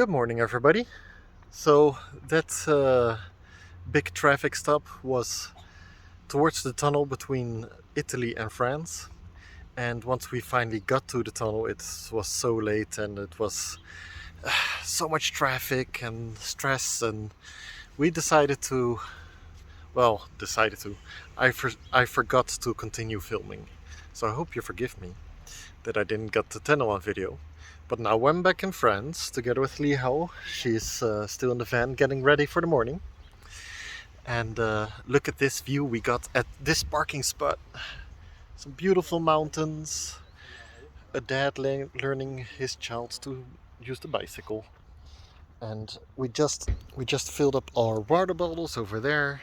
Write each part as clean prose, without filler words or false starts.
Good morning, everybody. So that big traffic stop was towards the tunnel between Italy and France. And once we finally got to the tunnel, it was so late and it was so much traffic and stress. And we decided to, I forgot to continue filming. So I hope you forgive me that I didn't get the tunnel on video. But now I'm back in France together with Liao. She's still in the van getting ready for the morning. And look at this view we got at this parking spot. Some beautiful mountains. A dad learning his child to use the bicycle. And we just filled up our water bottles over there.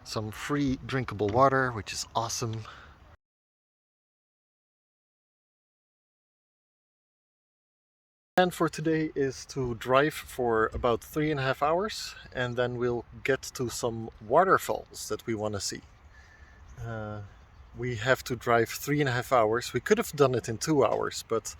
Some free drinkable water, which is awesome. The plan for today is to drive for about 3.5 hours, and then we'll get to some waterfalls that we want to see. We have to drive 3.5 hours. We could have done it in 2 hours, but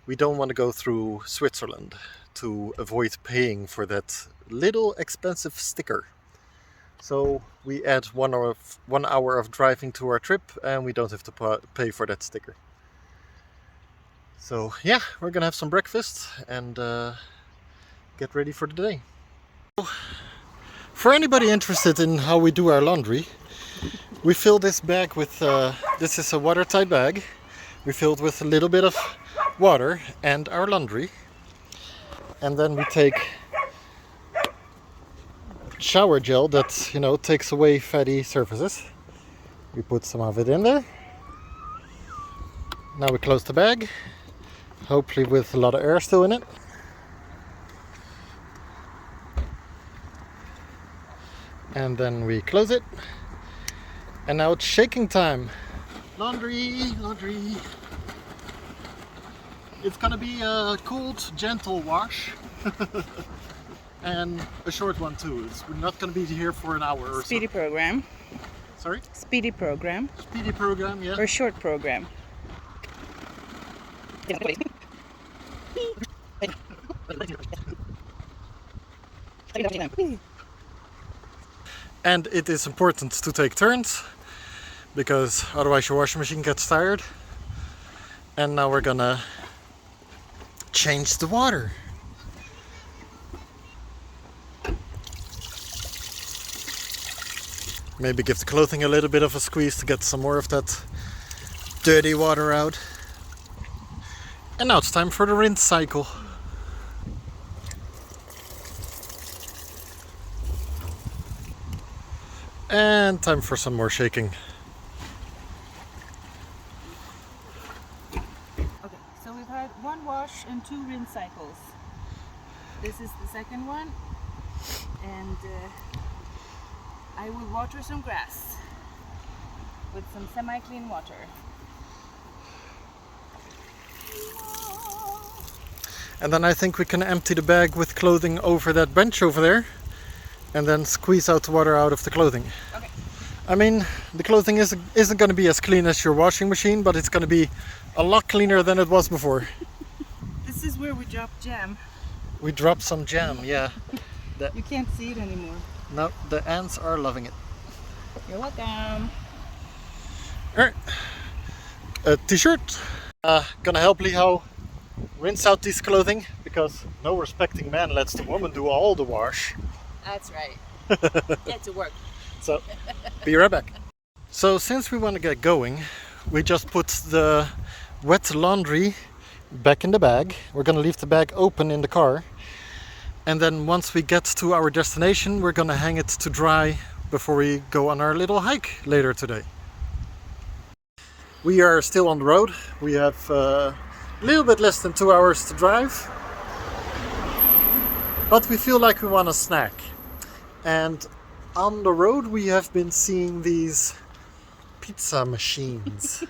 we don't want to go through Switzerland to avoid paying for that little expensive sticker. So we add 1 hour of driving to our trip, and we don't have to pay for that sticker. So yeah, we're gonna have some breakfast and get ready for the day. For anybody interested in how we do our laundry, we fill this bag with, this is a watertight bag. We fill it with a little bit of water and our laundry. And then we take shower gel that, takes away fatty surfaces. We put some of it in there. Now we close the bag. Hopefully with a lot of air still in it. And then we close it. And now it's shaking time. Laundry. It's gonna be a cold, gentle wash. And a short one too. We're not gonna be here for an hour or so. Speedy program. Sorry? Speedy program. Speedy program, yeah. Or short program. And it is important to take turns, because otherwise your washing machine gets tired. And now we're gonna change the water. Maybe give the clothing a little bit of a squeeze to get some more of that dirty water out. And now it's time for the rinse cycle. And time for some more shaking. Okay, so we've had one wash and 2 rinse cycles. This is the second one, and I will water some grass with some semi-clean water. And then I think we can empty the bag with clothing over that bench over there, and then squeeze out the water out of the clothing. Okay. I mean, the clothing isn't going to be as clean as your washing machine, but it's going to be a lot cleaner than it was before. This is where we drop jam. We dropped some jam, yeah. You can't see it anymore. No, the ants are loving it. You're welcome. Alright, a t-shirt. Gonna help Liao rinse out this clothing, because no respecting man lets the woman do all the wash. That's right. Get to work. So, be right back. So since we want to get going, we just put the wet laundry back in the bag. We're gonna leave the bag open in the car. And then once we get to our destination, we're gonna hang it to dry before we go on our little hike later today. We are still on the road. We have a little bit less than 2 hours to drive. But we feel like we want a snack. And on the road we have been seeing these pizza machines.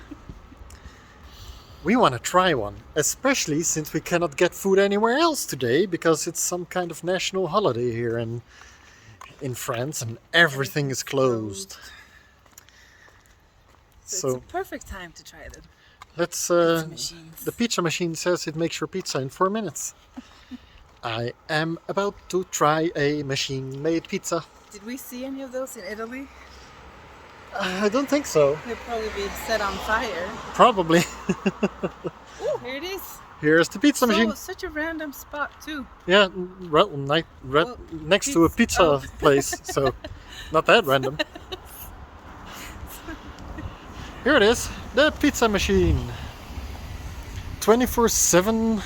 We want to try one, especially since we cannot get food anywhere else today, because it's some kind of national holiday here in France and everything is closed. So it's a perfect time to try it. Let's. Pizza machines. The pizza machine says it makes your pizza in 4 minutes. I am about to try a machine-made pizza. Did we see any of those in Italy? I don't think so. They'll probably be set on fire. Probably. Oh, here it is. Here's the pizza machine. Such a random spot too. Yeah, next to a pizza place, so not that random. Here it is, the pizza machine. 24/7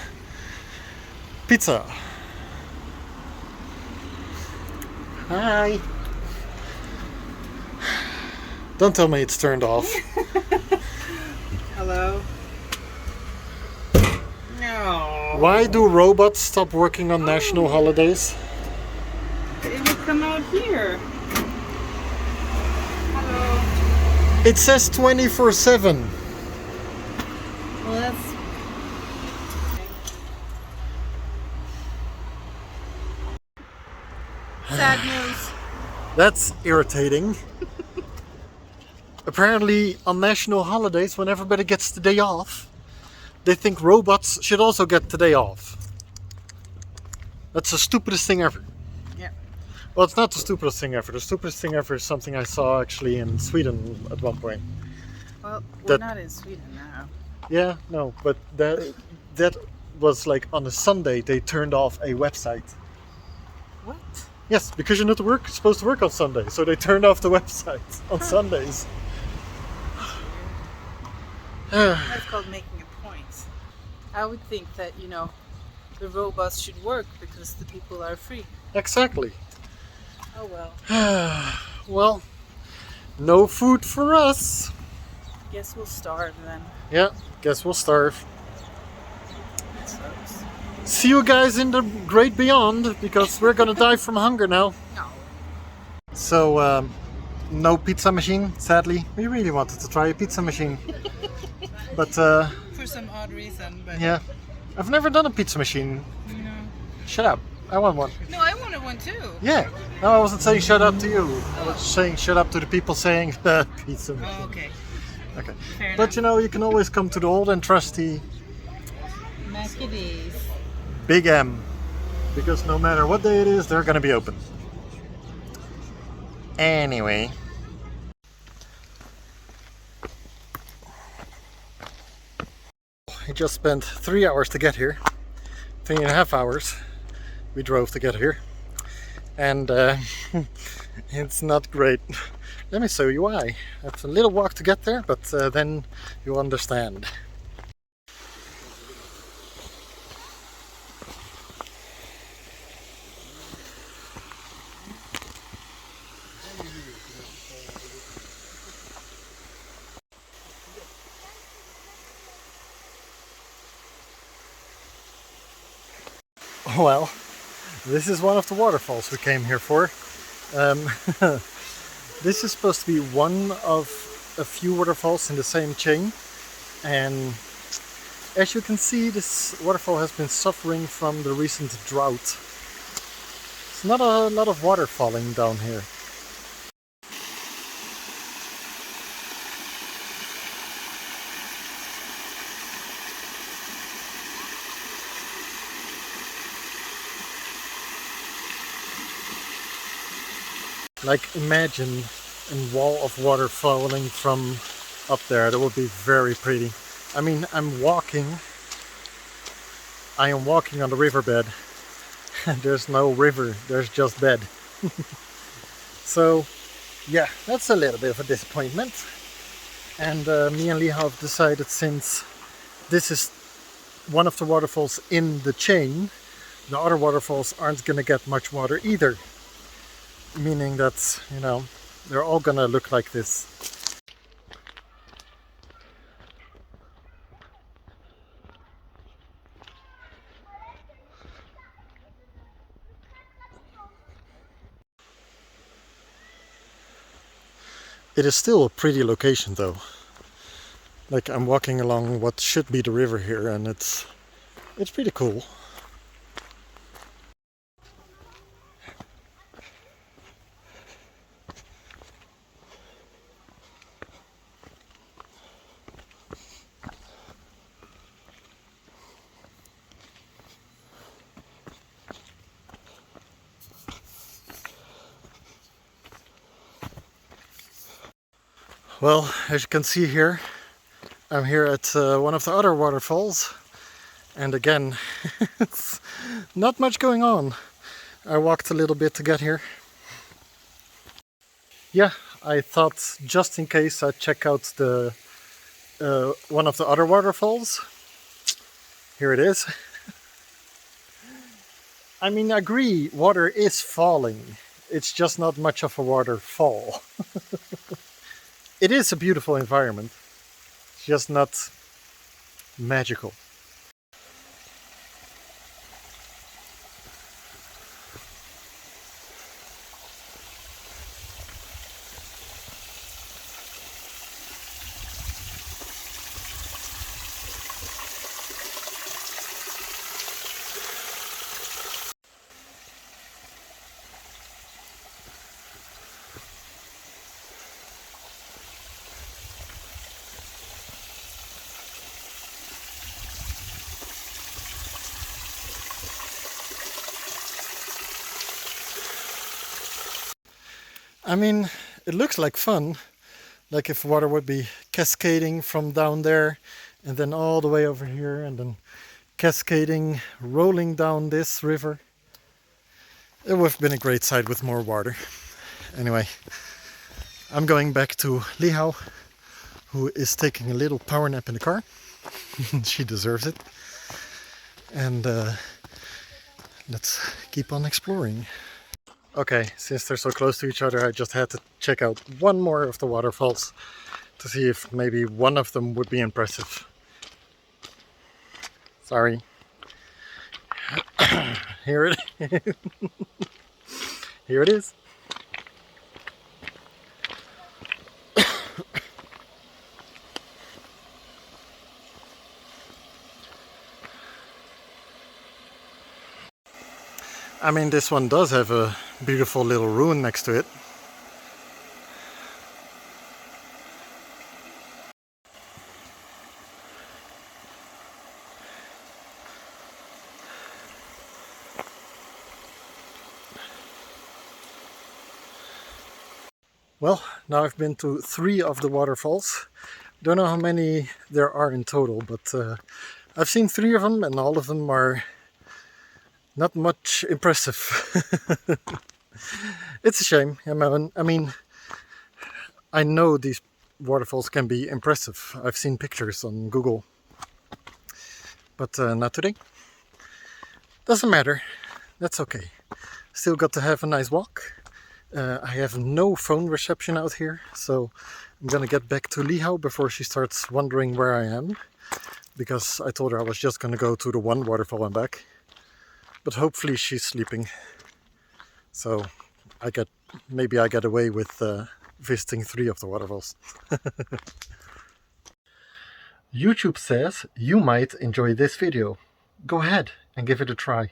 pizza. Hi. Don't tell me it's turned off. Hello. No. Why do robots stop working on national holidays? It would come out here. Hello. It says 24/7. Well, that's... Sad news. That's irritating. Apparently, on national holidays, when everybody gets the day off, they think robots should also get the day off. That's the stupidest thing ever. Yeah. Well, it's not the stupidest thing ever. The stupidest thing ever is something I saw actually in Sweden at one point. Well, we're not in Sweden now. Yeah, no, but that was like on a Sunday they turned off a website. What? Yes, because you're not supposed to work on Sunday, so they turned off the website on Sundays. That's called making a point. I would think that, you know, the robots should work because the people are free. Exactly. Oh well. Well, no food for us. Guess we'll starve then. Yeah, guess we'll starve. That sucks. See you guys in the great beyond, because we're gonna die from hunger now. No. So, no pizza machine, sadly. We really wanted to try a pizza machine. But, For some odd reason, but... yeah. I've never done a pizza machine. No. Shut up. I want one. No, I wanted one too. Yeah. No, I wasn't saying shut up to you. I was saying shut up to the people saying pizza machine. Oh, okay. Okay. Fair But enough. you know, you can always come to the old and trusty Maccadees. Big M. Because no matter what day it is, they're gonna be open. Anyway. I just spent 3 hours to get here. 3.5 hours we drove to get here. And it's not great. Let me show you why. It's a little walk to get there, but then you'll understand. Well, this is one of the waterfalls we came here for. This is supposed to be one of a few waterfalls in the same chain, and as you can see, this waterfall has been suffering from the recent drought. It's not a lot of water falling down here. Like, imagine a wall of water falling from up there. That would be very pretty. I mean, I am walking on the riverbed. There's no river, there's just bed. So, yeah, that's a little bit of a disappointment. And me and Lee have decided, since this is one of the waterfalls in the chain, the other waterfalls aren't gonna get much water either. Meaning that, you know, they're all gonna look like this. It is still a pretty location though. Like, I'm walking along what should be the river here, and it's pretty cool. Well, as you can see here, I'm here at one of the other waterfalls, and again, it's not much going on. I walked a little bit to get here. Yeah, I thought just in case I'd check out the one of the other waterfalls. Here it is. I mean, I agree, water is falling. It's just not much of a waterfall. It is a beautiful environment, it's just not magical. I mean, it looks like fun, like if water would be cascading from down there and then all the way over here and then cascading, rolling down this river. It would have been a great sight with more water. Anyway, I'm going back to Lihao, who is taking a little power nap in the car. She deserves it. And let's keep on exploring. Okay, since they're so close to each other, I just had to check out one more of the waterfalls to see if maybe one of them would be impressive. Sorry. Here it is. Here it is. I mean, this one does have a beautiful little ruin next to it. Well, now I've been to 3 of the waterfalls. Don't know how many there are in total, but I've seen 3 of them and all of them are not much impressive. It's a shame. I mean, I know these waterfalls can be impressive. I've seen pictures on Google, but not today. Doesn't matter. That's okay. Still got to have a nice walk. I have no phone reception out here, so I'm gonna get back to Lihao before she starts wondering where I am, because I told her I was just gonna go to the one waterfall and back. But hopefully she's sleeping, so maybe I get away with visiting 3 of the waterfalls. YouTube says you might enjoy this video. Go ahead and give it a try.